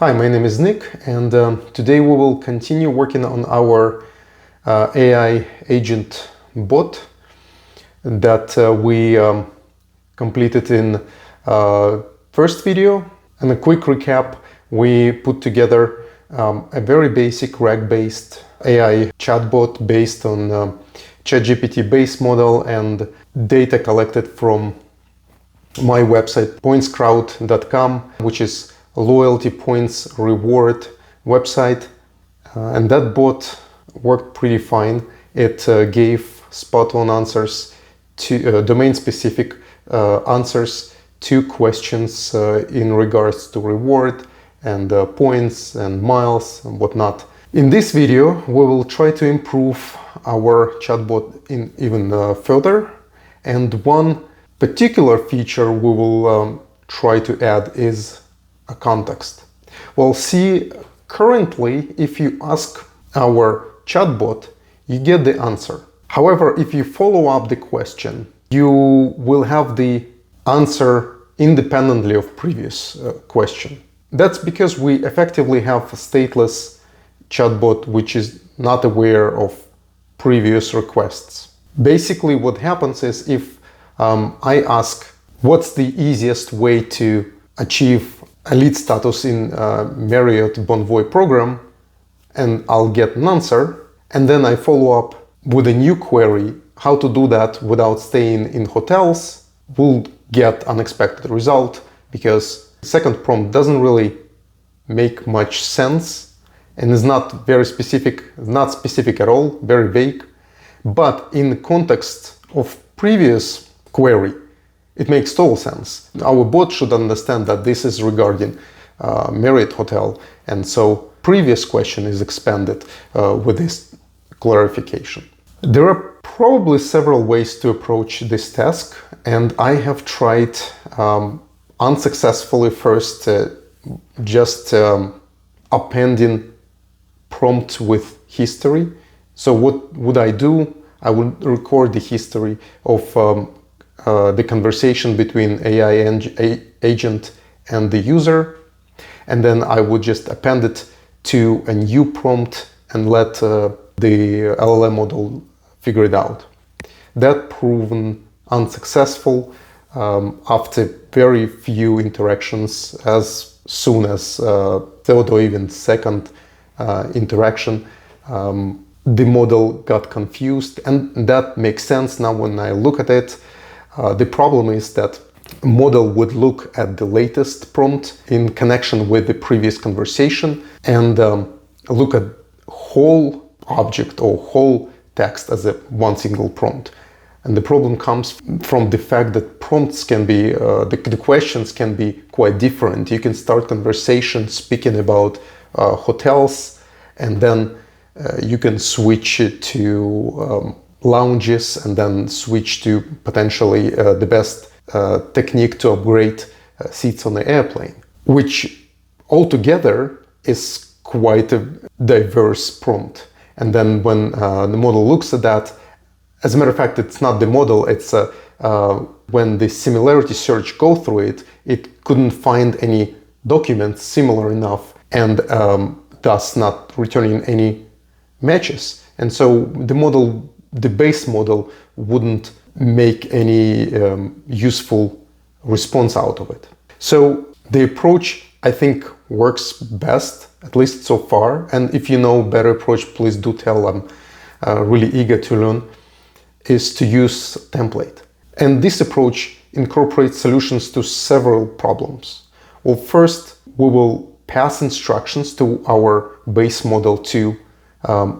Hi, my name is Nick, and today we will continue working on our AI agent bot that we completed in first video. And a quick recap, we put together a very basic RAG-based AI chatbot based on ChatGPT base model and data collected from my website pointscrowd.com, which is a loyalty points reward website. And that bot worked pretty fine. It gave spot-on answers to domain-specific answers to questions in regards to reward and points and miles and whatnot. In this video, we will try to improve our chatbot even further. And one particular feature we will try to add is a context. Well, see, currently, if you ask our chatbot, you get the answer. However, if you follow up the question, you will have the answer independently of previous question. That's because we effectively have a stateless chatbot which is not aware of previous requests. Basically, what happens is if I ask what's the easiest way to achieve a lead status in Marriott Bonvoy program, and I'll get an answer, and then I follow up with a new query, how to do that without staying in hotels, we'll get unexpected result because the second prompt doesn't really make much sense and is not very specific, not specific at all, very vague. But in the context of previous query, it makes total sense. Our bot should understand that this is regarding Marriott Hotel, and so previous question is expanded with this clarification. There are probably several ways to approach this task, and I have tried unsuccessfully first just appending prompt with history. So what would I do? I would record the history of the conversation between AI agent and the user, and then I would just append it to a new prompt and let the LLM model figure it out. That proven unsuccessful after very few interactions. As soon as third or even second interaction, the model got confused, and that makes sense now when I look at it. The problem is that a model would look at the latest prompt in connection with the previous conversation and look at whole object or whole text as a one single prompt. And the problem comes from the fact that prompts can be, the questions can be quite different. You can start conversation speaking about hotels, and then you can switch it to lounges, and then switch to potentially the best technique to upgrade seats on the airplane, which altogether is quite a diverse prompt. And then when the model looks at that, as a matter of fact, it's not the model, it's when the similarity search go through it, it couldn't find any documents similar enough, and thus not returning any matches. And so the model, the base model, wouldn't make any useful response out of it. So the approach, I think, works best, at least so far. And if you know better approach, please do tell. I'm really eager to learn. Is to use template. And this approach incorporates solutions to several problems. Well, first, we will pass instructions to our base model to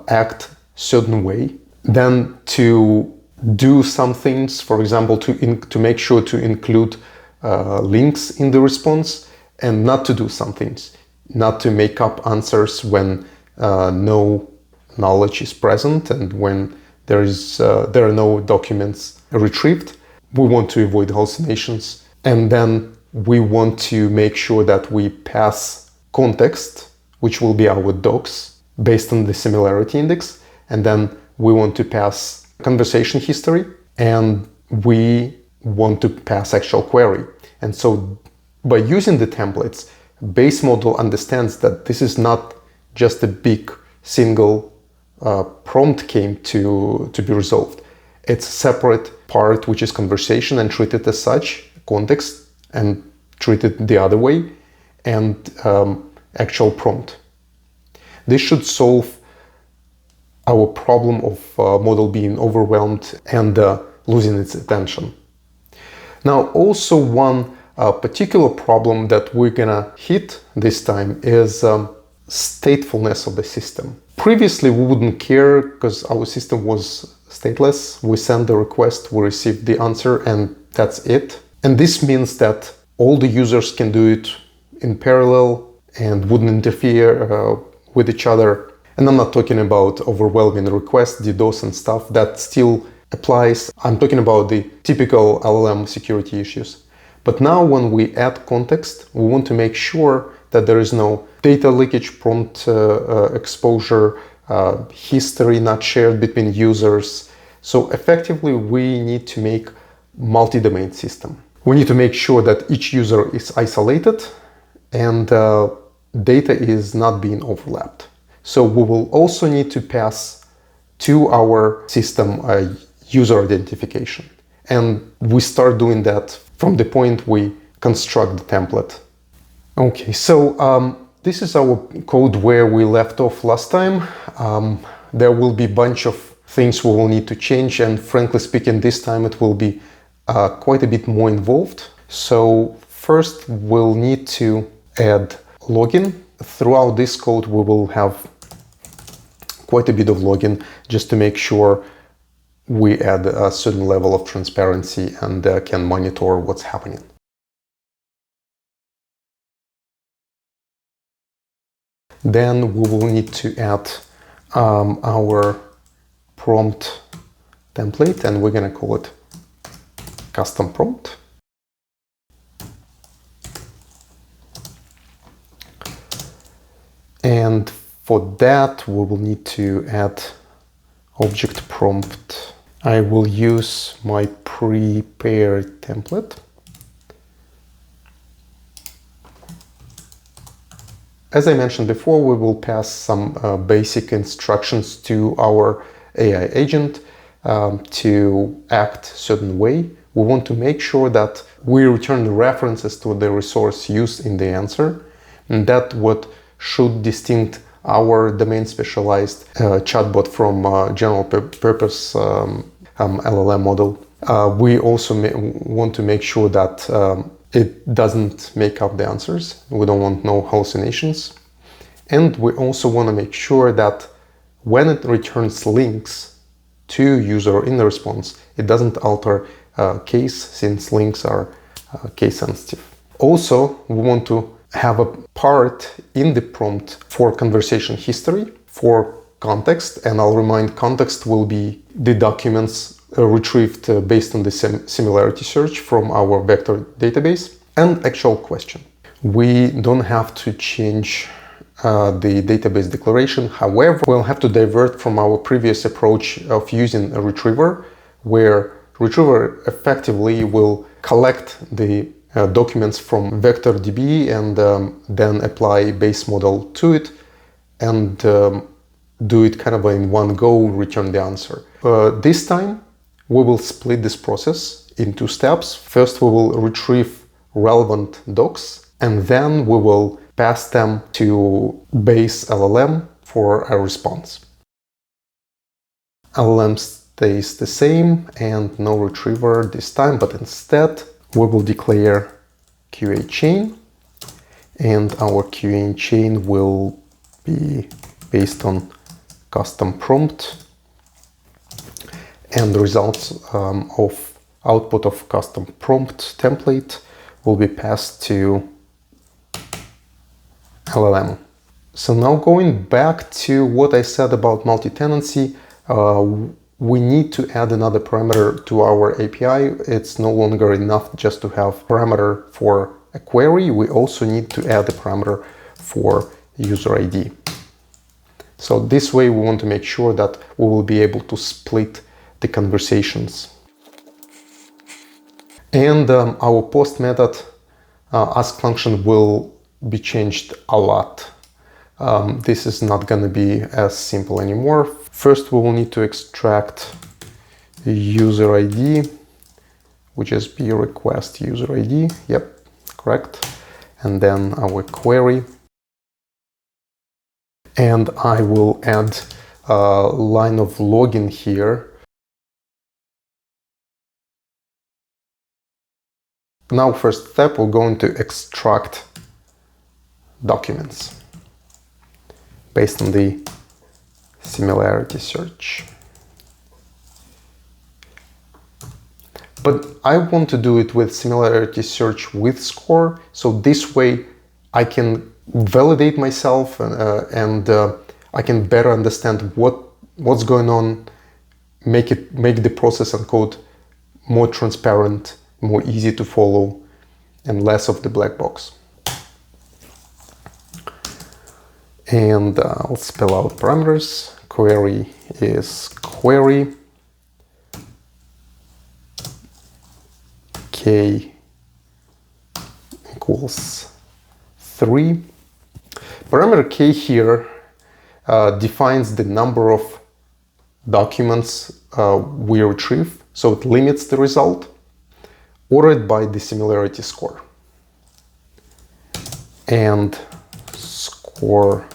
act certain way, then to do some things, for example, to make sure to include links in the response, and not to do some things, not to make up answers when no knowledge is present and when there are no documents retrieved. We want to avoid hallucinations, and then we want to make sure that we pass context, which will be our docs based on the similarity index, and then we want to pass conversation history, and we want to pass actual query. And so by using the templates, base model understands that this is not just a big single prompt came to be resolved. It's a separate part which is conversation and treated as such, context, and treated the other way, and actual prompt. This should solve our problem of model being overwhelmed and losing its attention. Now, also one particular problem that we're gonna hit this time is statefulness of the system. Previously, we wouldn't care because our system was stateless. We send the request, we receive the answer, and that's it. And this means that all the users can do it in parallel and wouldn't interfere with each other. And I'm not talking about overwhelming requests, DDoS and stuff. That still applies. I'm talking about the typical LLM security issues. But now when we add context, we want to make sure that there is no data leakage, prompt exposure, history not shared between users. So effectively, we need to make multi-domain system. We need to make sure that each user is isolated and data is not being overlapped. So we will also need to pass to our system a user identification. And we start doing that from the point we construct the template. Okay, so this is our code where we left off last time. There will be a bunch of things we will need to change, and frankly speaking, this time it will be quite a bit more involved. So first we'll need to add login. Throughout this code we will have quite a bit of login just to make sure we add a certain level of transparency and can monitor what's happening. Then we will need to add our prompt template, and we're going to call it custom prompt. And for that, we will need to add object prompt. I will use my prepared template. As I mentioned before, we will pass some basic instructions to our AI agent to act a certain way. We want to make sure that we return the references to the resource used in the answer, and that what should distinct our domain specialized chatbot from general purpose LLM model. We also want to make sure that it doesn't make up the answers. We don't want no hallucinations. And we also want to make sure that when it returns links to user in the response, it doesn't alter case, since links are case sensitive. Also, we want to have a part in the prompt for conversation history, for context, and I'll remind context will be the documents retrieved based on the similarity search from our vector database, and actual question. We don't have to change the database declaration. However, we'll have to divert from our previous approach of using a retriever, where retriever effectively will collect the documents from vector DB and then apply base model to it and do it kind of in one go, return the answer. This time we will split this process in two steps. First, we will retrieve relevant docs, and then we will pass them to base LLM for a response. LLM stays the same and no retriever this time, but instead we will declare QA chain, and our QA chain will be based on custom prompt, and the results of output of custom prompt template will be passed to LLM. So now going back to what I said about multi-tenancy, we need to add another parameter to our API. It's no longer enough just to have parameter for a query. We also need to add a parameter for user ID. So this way we want to make sure that we will be able to split the conversations. And our post method ask function will be changed a lot. This is not going to be as simple anymore. First, we will need to extract the user ID, which is be request user ID. Yep, correct. And then our query. And I will add a line of login here. Now, first step, we're going to extract documents based on the similarity search. But I want to do it with similarity search with score, so this way I can validate myself and I can better understand what's going on, make the process and code more transparent, more easy to follow, and less of the black box. And I'll spell out parameters. Query is query k equals 3. Parameter k here defines the number of documents we retrieve, so it limits the result, ordered by the similarity score. And score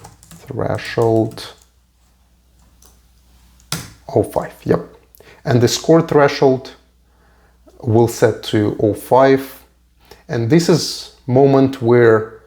threshold 0.5, yep. And the score threshold will set to 0.5, and this is moment where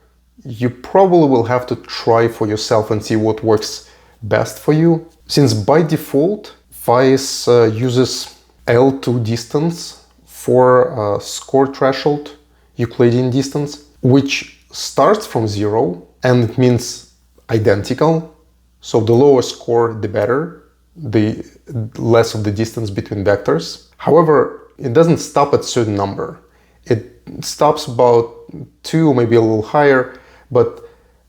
you probably will have to try for yourself and see what works best for you. Since by default FAISS uses L2 distance for score threshold Euclidean distance, which starts from 0 and it means identical, so the lower score the better, the less of the distance between vectors. However, it doesn't stop at a certain number. It stops about 2, maybe a little higher, but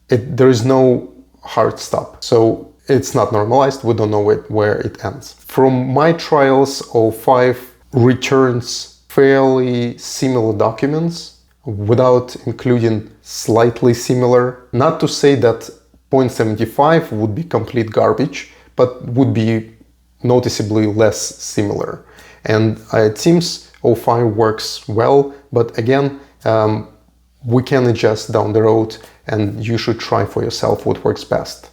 there is no hard stop. So it's not normalized, we don't know where it ends. From my trials, 0.5 returns fairly similar documents without including slightly similar. Not to say that 0.75 would be complete garbage, but would be noticeably less similar. And it seems 0.5 works well, but again, we can adjust down the road and you should try for yourself what works best.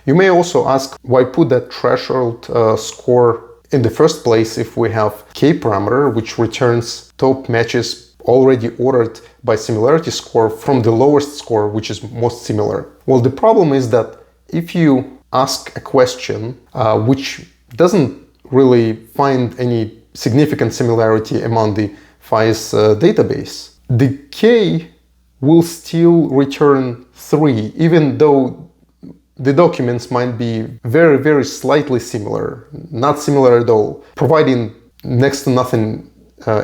You may also ask why put that threshold score in the first place if we have k parameter, which returns top matches already ordered by similarity score from the lowest score, which is most similar. Well, the problem is that if you ask a question which doesn't really find any significant similarity among the FAISS database, the k will still return 3, even though the documents might be very, very slightly similar, not similar at all, providing next to nothing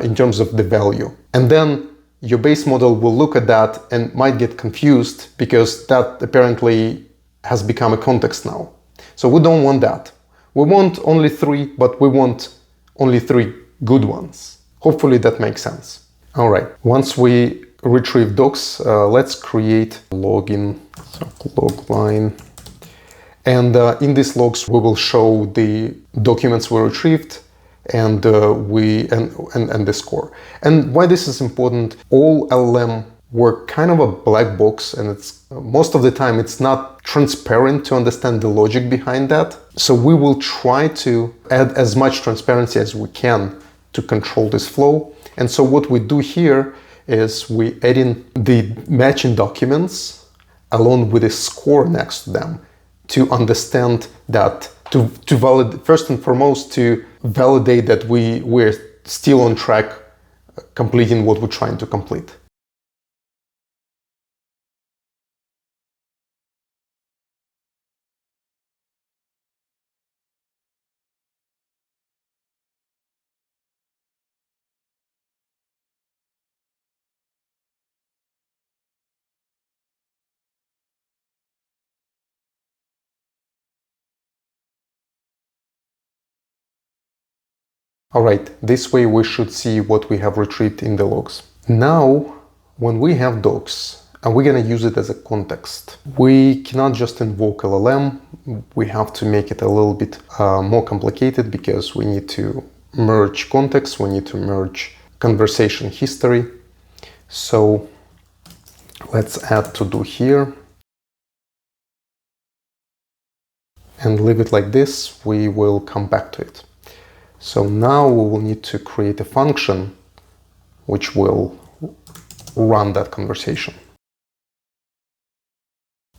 in terms of the value. And then your base model will look at that and might get confused because that apparently has become a context now. So we don't want that. We want only 3, but we want only 3 good ones. Hopefully that makes sense. All right, once we retrieve docs, let's create login, so log line. And in these logs, we will show the documents we retrieved and the score. And why this is important, all LLM work kind of a black box, and it's most of the time it's not transparent to understand the logic behind that. So we will try to add as much transparency as we can to control this flow. And so what we do here is we add in the matching documents along with a score next to them to understand that, to validate, first and foremost, to validate that we're still on track completing what we're trying to complete. All right, this way we should see what we have retrieved in the logs. Now, when we have docs and we're going to use it as a context. We cannot just invoke LLM. We have to make it a little bit more complicated because we need to merge context, we need to merge conversation history. So let's add to do here and leave it like this. We will come back to it. So now we will need to create a function which will run that conversation.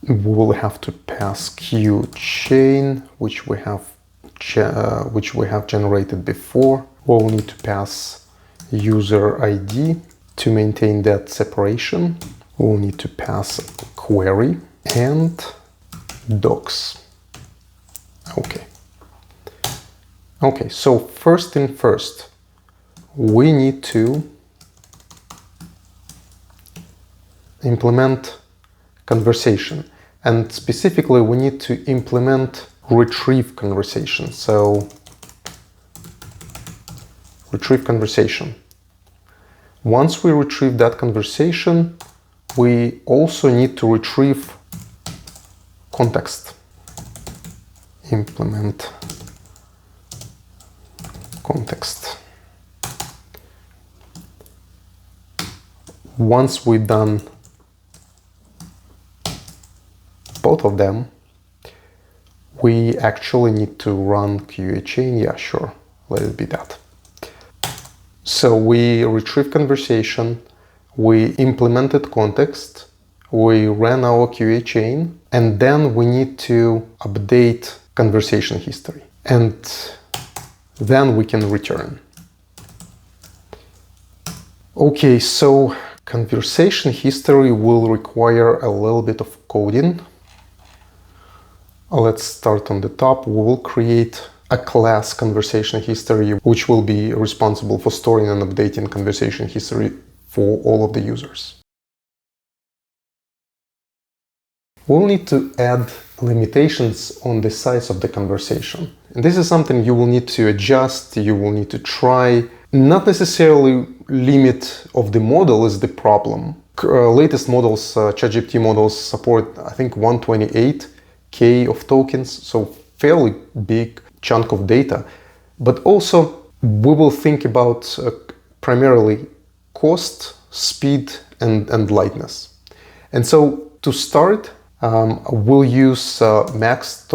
We will have to pass queue chain, which we have generated before. We'll need to pass user ID to maintain that separation. We'll need to pass query and docs. Okay, so first thing first, we need to implement conversation, and specifically we need to implement retrieve conversation. So retrieve conversation. Once we retrieve that conversation, we also need to retrieve context. Implement context. Once we've done both of them, we actually need to run QA chain. Yeah, sure, let it be that. So we retrieve conversation, we implemented context, we ran our QA chain, and then we need to update conversation history. And then we can return. Okay, so conversation history will require a little bit of coding. Let's start on the top. We will create a class conversation history, which will be responsible for storing and updating conversation history for all of the users. We'll need to add limitations on the size of the conversation. And this is something you will need to adjust, you will need to try. Not necessarily limit of the model is the problem. Latest models, ChatGPT models support, I think, 128K of tokens, so fairly big chunk of data. But also, we will think about primarily cost, speed, and lightness. And so, to start, we'll use max.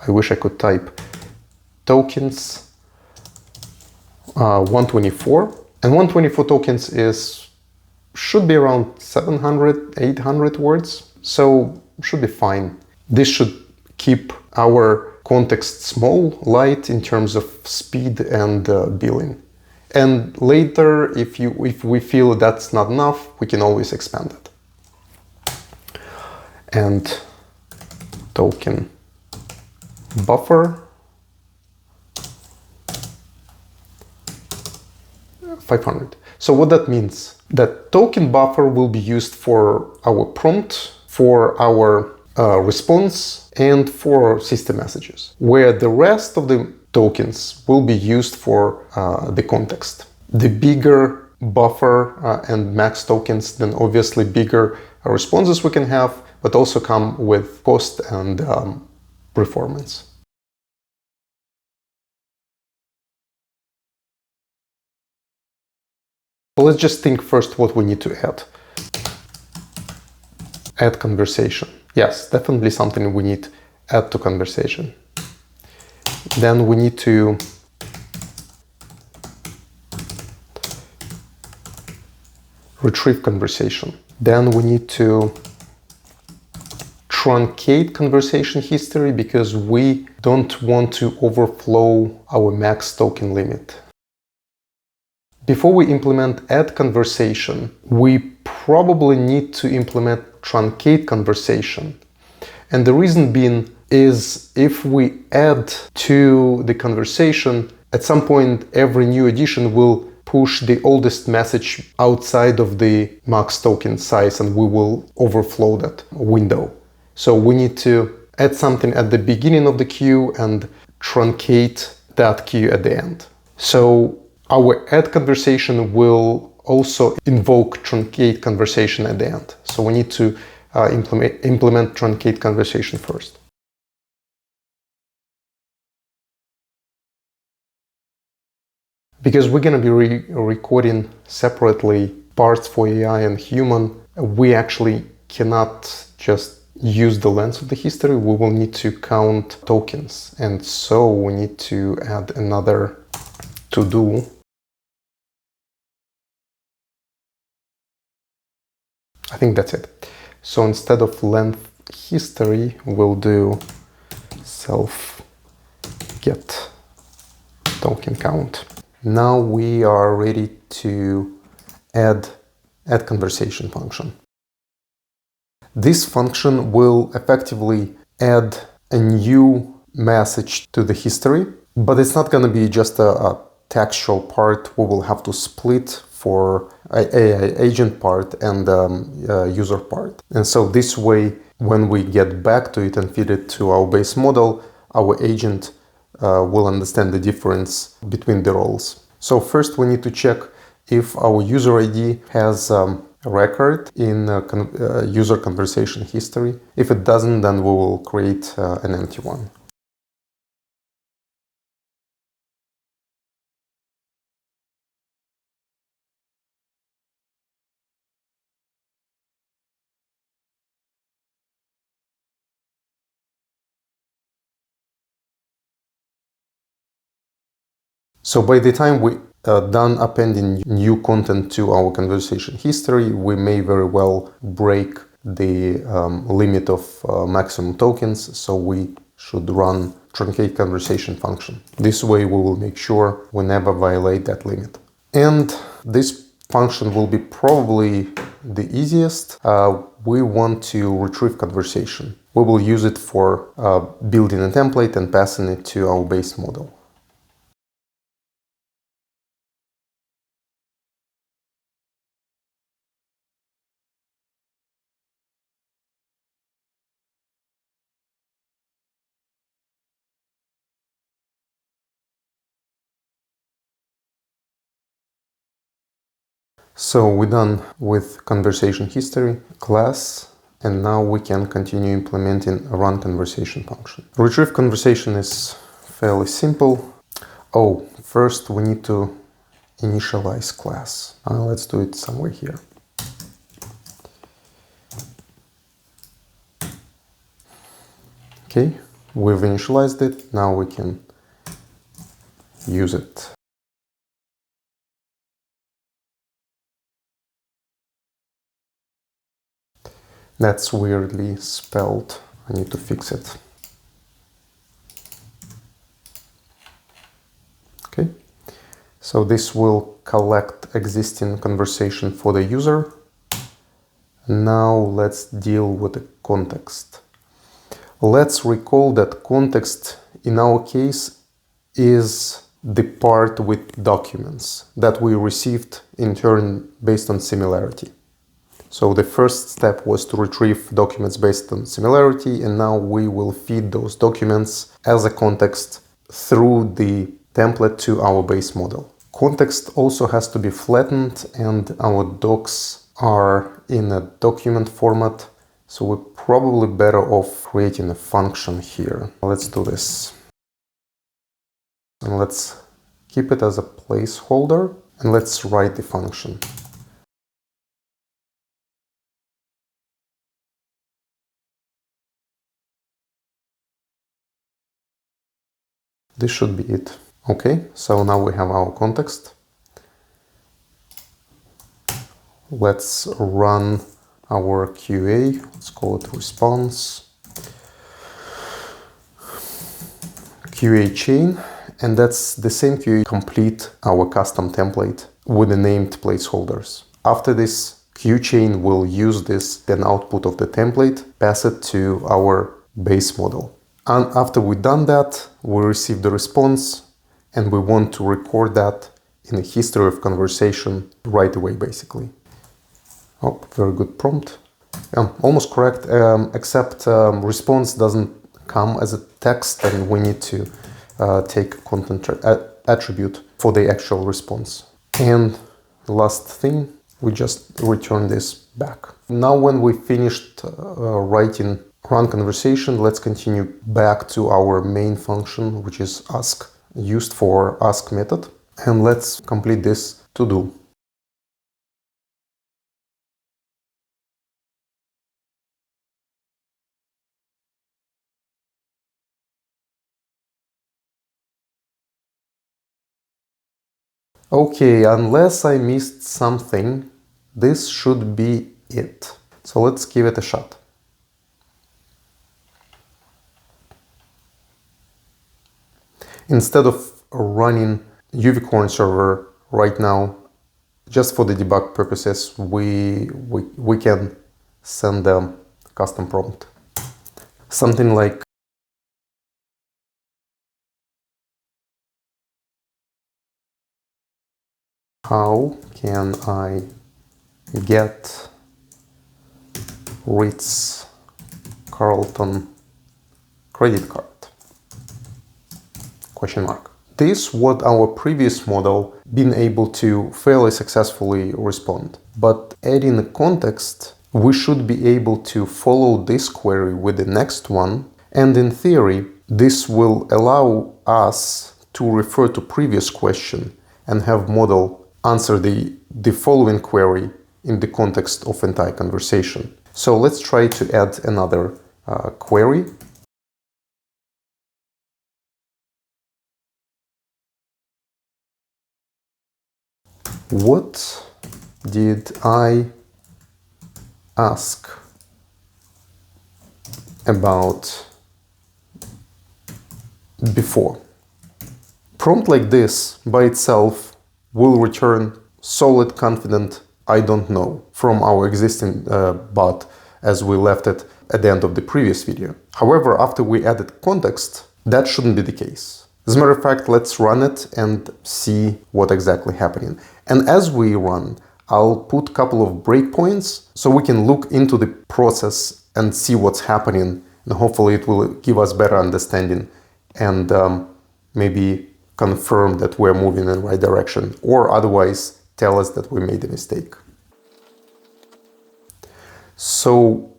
I wish I could type tokens 124, and 124 tokens should be around 700-800 words, so should be fine. This should keep our context small, light in terms of speed and billing. And later, if we feel that's not enough, we can always expand it. And token buffer 500. So what that means? That token buffer will be used for our prompt, for our response, and for system messages, where the rest of the tokens will be used for the context. The bigger buffer and max tokens, then obviously bigger responses we can have, but also come with cost and performance. So let's just think first what we need to add. Add conversation. Yes, definitely something we need to add to conversation. Then we need to retrieve conversation. Then we need to truncate conversation history because we don't want to overflow our max token limit. Before we implement add conversation, we probably need to implement truncate conversation. And the reason being is if we add to the conversation, at some point every new addition will push the oldest message outside of the max token size and we will overflow that window. So we need to add something at the beginning of the queue and truncate that queue at the end. So Our add conversation will also invoke truncate conversation at the end. So we need to implement truncate conversation first. Because we're going to be recording separately parts for AI and human, we actually cannot just use the length of the history. We will need to count tokens. And so we need to add another to-do. I think that's it. So instead of length history, we'll do self get token count. Now we are ready to add conversation function. This function will effectively add a new message to the history, but it's not going to be just a textual part. We will have to split for AI agent part and user part. And so this way, when we get back to it and feed it to our base model, our agent will understand the difference between the roles. So first we need to check if our user ID has a record in user conversation history. If it doesn't, then we will create an empty one. So by the time we done appending new content to our conversation history, we may very well break the limit of maximum tokens. So we should run truncate conversation function. This way we will make sure we never violate that limit. And this function will be probably the easiest. We want to retrieve conversation. We will use it for building a template and passing it to our base model. So we're done with conversation history class, and now we can continue implementing a run conversation function. Retrieve conversation is fairly simple. Oh, first we need to initialize class. Let's do it somewhere here. Okay, we've initialized it. Now we can use it. That's weirdly spelled. I need to fix it. Okay, so this will collect existing conversation for the user. Now let's deal with the context. Let's recall that context in our case is the part with documents that we received in turn based on similarity. So the first step was to retrieve documents based on similarity, and now we will feed those documents as a context through the template to our base model. Context also has to be flattened, and our docs are in a document format, so we're probably better off creating a function here. Let's do this. And let's keep it as a placeholder, and let's write the function. This should be it. Okay, so now we have our context. Let's run our QA. Let's call it response. QA chain, and that's the same QA complete our custom template with the named placeholders. After this, QChain will use this an output of the template, pass it to our base model. And after we've done that, we receive the response, and we want to record that in a history of conversation right away, basically. Oh, very good prompt. Almost correct, except response doesn't come as a text, and we need to take content attribute for the actual response. And the last thing, we just return this back. Now when we finished writing run conversation, let's continue back to our main function, which is ask, used for ask method. And let's complete this to-do. Okay, unless I missed something, this should be it. So let's give it a shot. Instead of running UVcorn server right now, just for the debug purposes, we can send a custom prompt. Something like, how can I get Ritz-Carlton credit card? Question mark. This what our previous model been able to fairly successfully respond. But adding a context, we should be able to follow this query with the next one. And in theory, this will allow us to refer to previous question and have model answer the following query in the context of entire conversation. So let's try to add another query. What did I ask about before? Prompt like this by itself will return solid, confident, I don't know from our existing bot as we left it at the end of the previous video. However, after we added context, that shouldn't be the case. As a matter of fact, let's run it and see what exactly happening. And as we run, I'll put a couple of breakpoints so we can look into the process and see what's happening. And hopefully it will give us better understanding and maybe confirm that we're moving in the right direction, or otherwise tell us that we made a mistake. So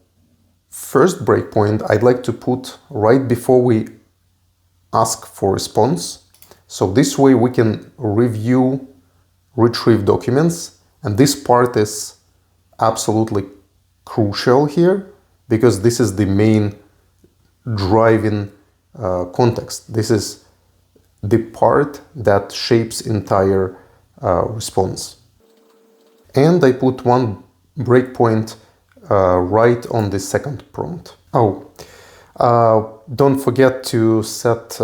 first breakpoint I'd like to put right before we ask for response. So this way we can review, retrieve documents. And this part is absolutely crucial here because this is the main driving context. This is the part that shapes entire response. And I put one breakpoint right on the second prompt. Don't forget to set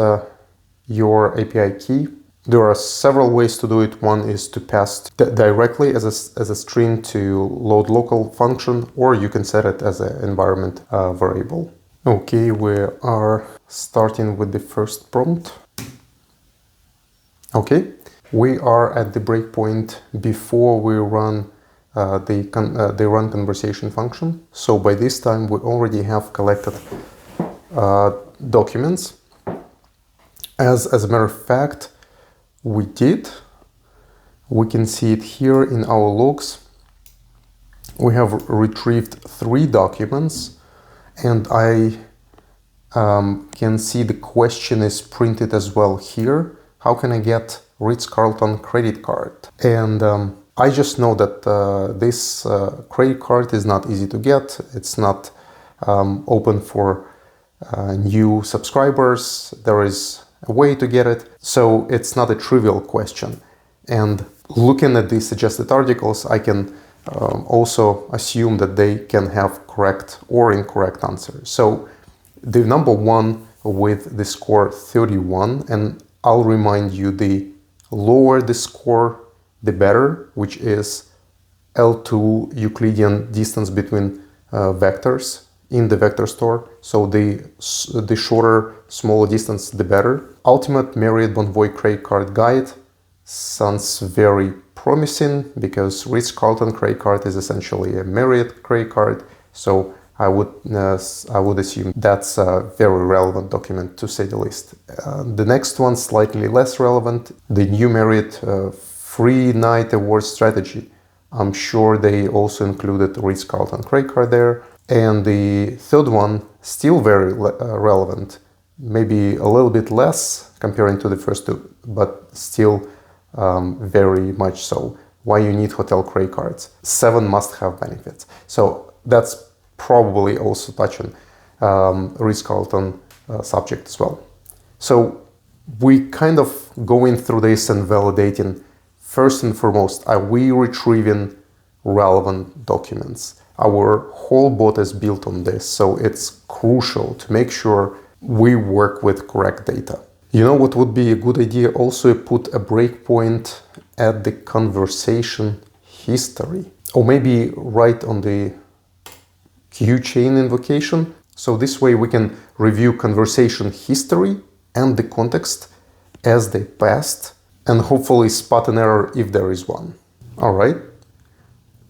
your API key. There are several ways to do it. One is to pass directly as a string to load local function, or you can set it as an environment variable. Okay, we are starting with the first prompt. Okay, we are at the breakpoint before we run the run conversation function. So by this time we already have collected documents. As a matter of fact, we did. We can see it here in our logs. We have retrieved 3 documents, and I can see the question is printed as well here. How can I get Ritz-Carlton credit card? And I just know that this credit card is not easy to get. It's not open for new subscribers. There is a way to get it. So it's not a trivial question. And looking at the suggested articles, I can also assume that they can have correct or incorrect answers. So the number one with the score 31, and I'll remind you, the lower the score, the better, which is L2 Euclidean distance between vectors in the vector store. So the shorter, smaller distance, the better. Ultimate Marriott Bonvoy credit card guide sounds very promising because Ritz-Carlton credit card is essentially a Marriott credit card. So I would assume that's a very relevant document, to say the least. The next one, slightly less relevant, the new Merit free night award strategy. I'm sure they also included Ritz-Carlton credit card there. And the third one, still very relevant, maybe a little bit less comparing to the first two, but still very much so. Why you need hotel credit cards. 7 must-have benefits. So that's probably also touching Ritz-Carlton subject as well. So we kind of going through this and validating, first and foremost, are we retrieving relevant documents? Our whole bot is built on this, so it's crucial to make sure we work with correct data. You know what would be a good idea? Also put a breakpoint at the conversation history, or maybe right on the QChain invocation. So this way we can review conversation history and the context as they passed, and hopefully spot an error if there is one. All right,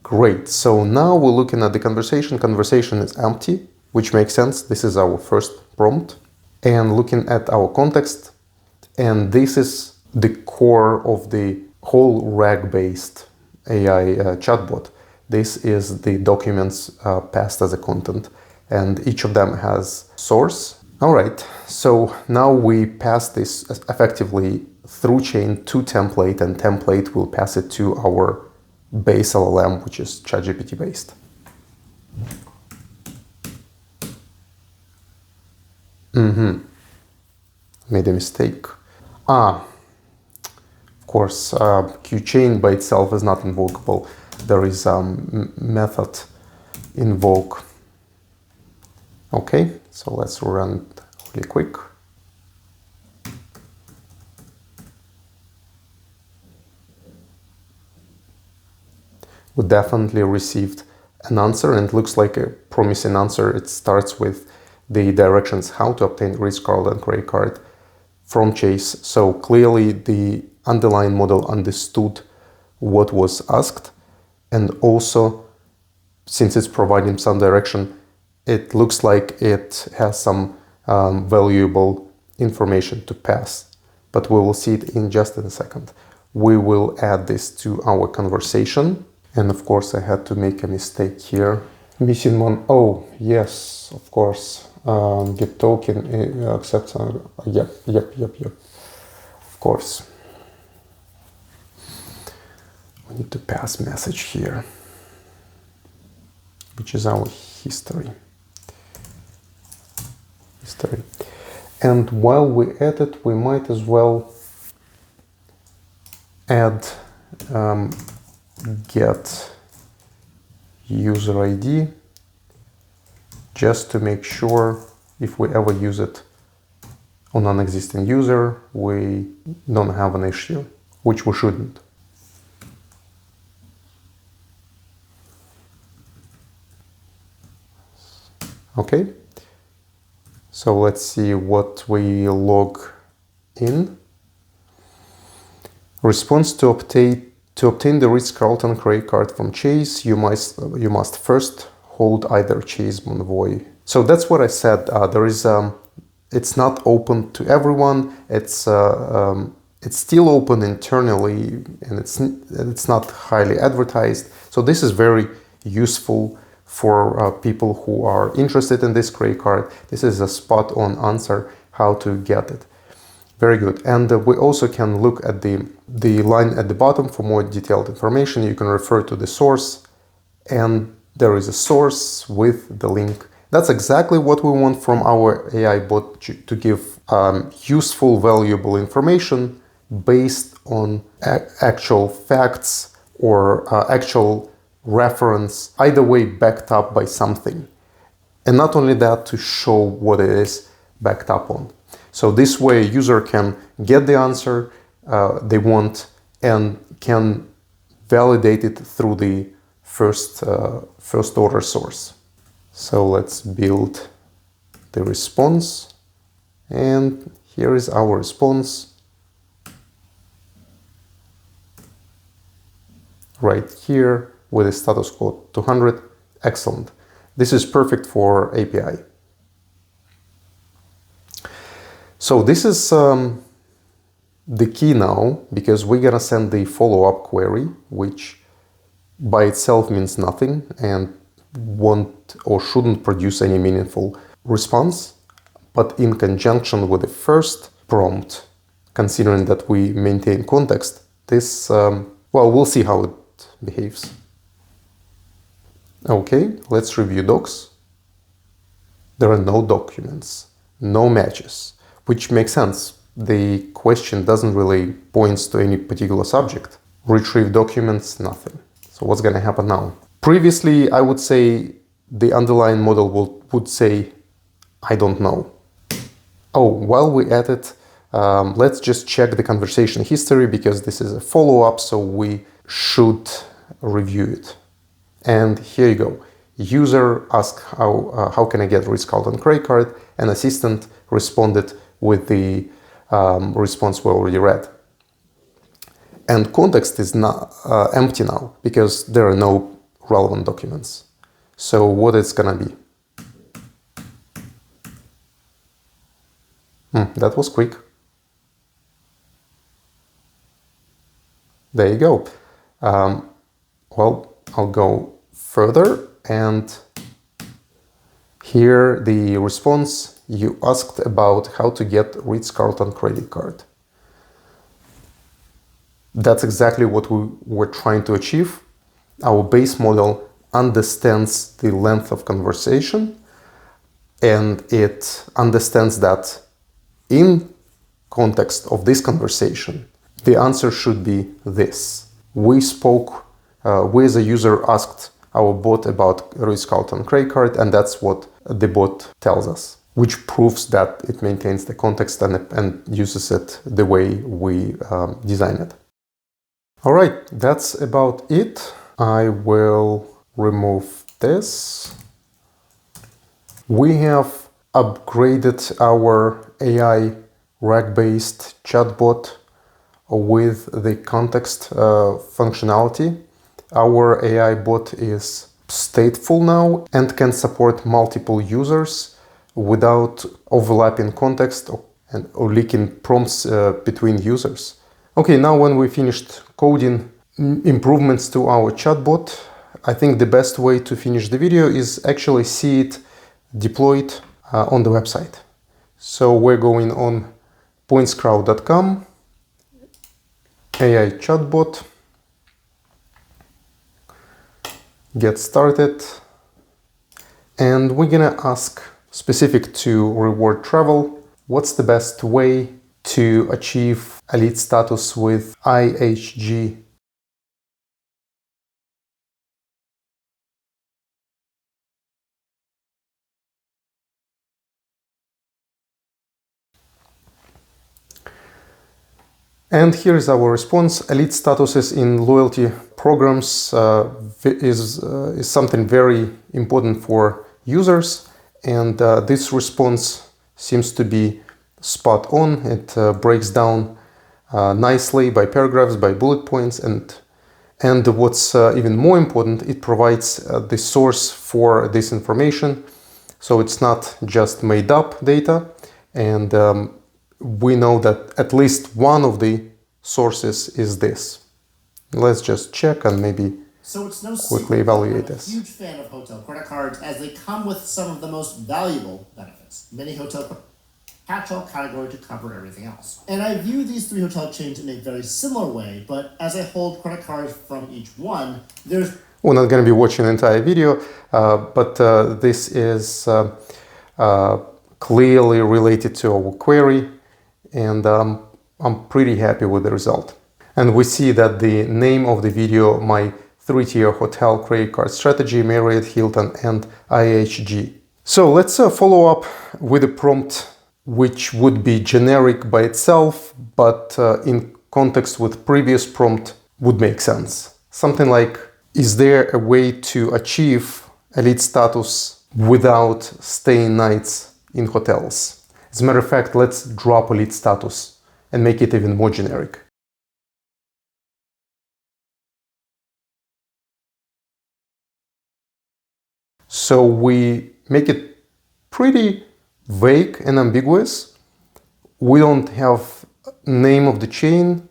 great. So now we're looking at the conversation. Conversation is empty, which makes sense. This is our first prompt. And looking at our context, and this is the core of the whole RAG-based AI chatbot. This is the documents passed as a content, and each of them has source. All right, so now we pass this effectively through chain to template, and template will pass it to our base LLM, which is ChatGPT based. Made a mistake. Of course, QChain by itself is not invocable. There is a method invoke. Okay, so let's run it really quick. We definitely received an answer, and it looks like a promising answer. It starts with the directions how to obtain Ritz-Carlton credit card from Chase. So clearly the underlying model understood what was asked, and also since it's providing some direction, it looks like it has some valuable information to pass, but we will see it in just a second. We will add this to our conversation, and of course I had to make a mistake here. Missing one. Oh yes, of course. Get token accepts. Yep. Of course. We need to pass message here, which is our history. And while we add it, we might as well add get user ID, just to make sure if we ever use it on an existing user, we don't have an issue, which we shouldn't. Okay, so let's see what we log in. Response to obtain the Ritz-Carlton credit card from Chase, you must first hold either Chase Monvoy. So that's what I said. There is it's not open to everyone. It's still open internally, and it's not highly advertised. So this is very useful for people who are interested in this credit card. This is a spot-on answer how to get it. Very good. And we also can look at the line at the bottom for more detailed information. You can refer to the source, and there is a source with the link. That's exactly what we want from our AI bot, to give useful, valuable information based on actual facts or actual reference, either way backed up by something. And not only that, to show what it is backed up on. So this way a user can get the answer they want and can validate it through the first order source. So let's build the response, and here is our response right here with a status code 200. Excellent. This is perfect for API. So this is the key now, because we're gonna send the follow-up query, which by itself means nothing and won't or shouldn't produce any meaningful response. But in conjunction with the first prompt, considering that we maintain context, this, well, we'll see how it behaves. Okay, let's review docs. There are no documents, no matches, which makes sense. The question doesn't really point to any particular subject. Retrieve documents, nothing. So what's going to happen now? Previously, I would say the underlying model would say, I don't know. Oh, while we're at it, let's just check the conversation history, because this is a follow-up, so we should review it. And here you go. User asked how can I get Ritz-Carlton credit card, and assistant responded with the response we already read. And context is not empty now, because there are no relevant documents. So what it's gonna be? That was quick. There you go. Well, I'll go further, and here the response, you asked about how to get Ritz-Carlton credit card. That's exactly what we were trying to achieve. Our base model understands the length of conversation, and it understands that in context of this conversation, the answer should be this. We spoke, we as a user asked our bot about Ritz-Carlton credit card, and that's what the bot tells us, which proves that it maintains the context and uses it the way we design it. All right, that's about it. I will remove this. We have upgraded our AI RAG-based chatbot with the context functionality. Our AI bot is stateful now and can support multiple users without overlapping context or leaking prompts between users. Okay, now when we finished coding improvements to our chatbot, I think the best way to finish the video is actually see it deployed on the website. So we're going on pointscrowd.com, AI chatbot, get started, and we're gonna ask, specific to reward travel, what's the best way to achieve elite status with IHG? And here is our response. Elite statuses in loyalty programs is something very important for users, and this response seems to be spot on. It breaks down nicely by paragraphs, by bullet points, and what's even more important, it provides the source for this information, so it's not just made up data, and we know that at least one of the sources is this. Let's just check and maybe quickly evaluate this. I'm a huge fan of hotel credit cards, as they come with some of the most valuable benefits. Many hotel catch-all category to cover everything else. And I view these three hotel chains in a very similar way, but as I hold credit cards from each one, there's... We're not going to be watching the entire video, but this is clearly related to our query, and I'm pretty happy with the result. And we see that the name of the video, my 3-tier hotel credit card strategy, Marriott, Hilton, and IHG. So let's follow up with a prompt which would be generic by itself, but in context with previous prompt would make sense. Something like, is there a way to achieve elite status without staying nights in hotels? As a matter of fact, let's drop elite status and make it even more generic. So we make it pretty vague and ambiguous. We don't have name of the chain,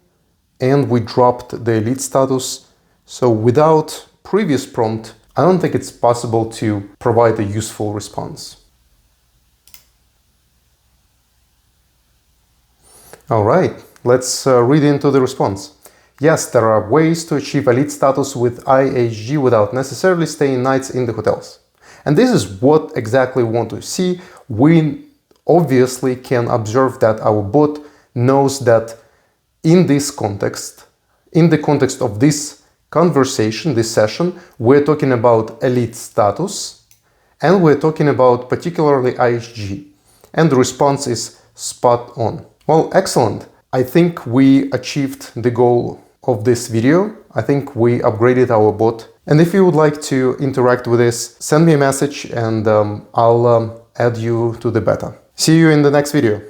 and we dropped the elite status. So without previous prompt, I don't think it's possible to provide a useful response. All right, let's read into the response. Yes, there are ways to achieve elite status with IHG without necessarily staying nights in the hotels. And this is what exactly we want to see. We obviously can observe that our bot knows that in this context, in the context of this conversation, this session, we're talking about elite status and we're talking about particularly IHG. And the response is spot on. Well, excellent. I think we achieved the goal of this video. I think we upgraded our bot. And if you would like to interact with this, send me a message and I'll add you to the beta. See you in the next video.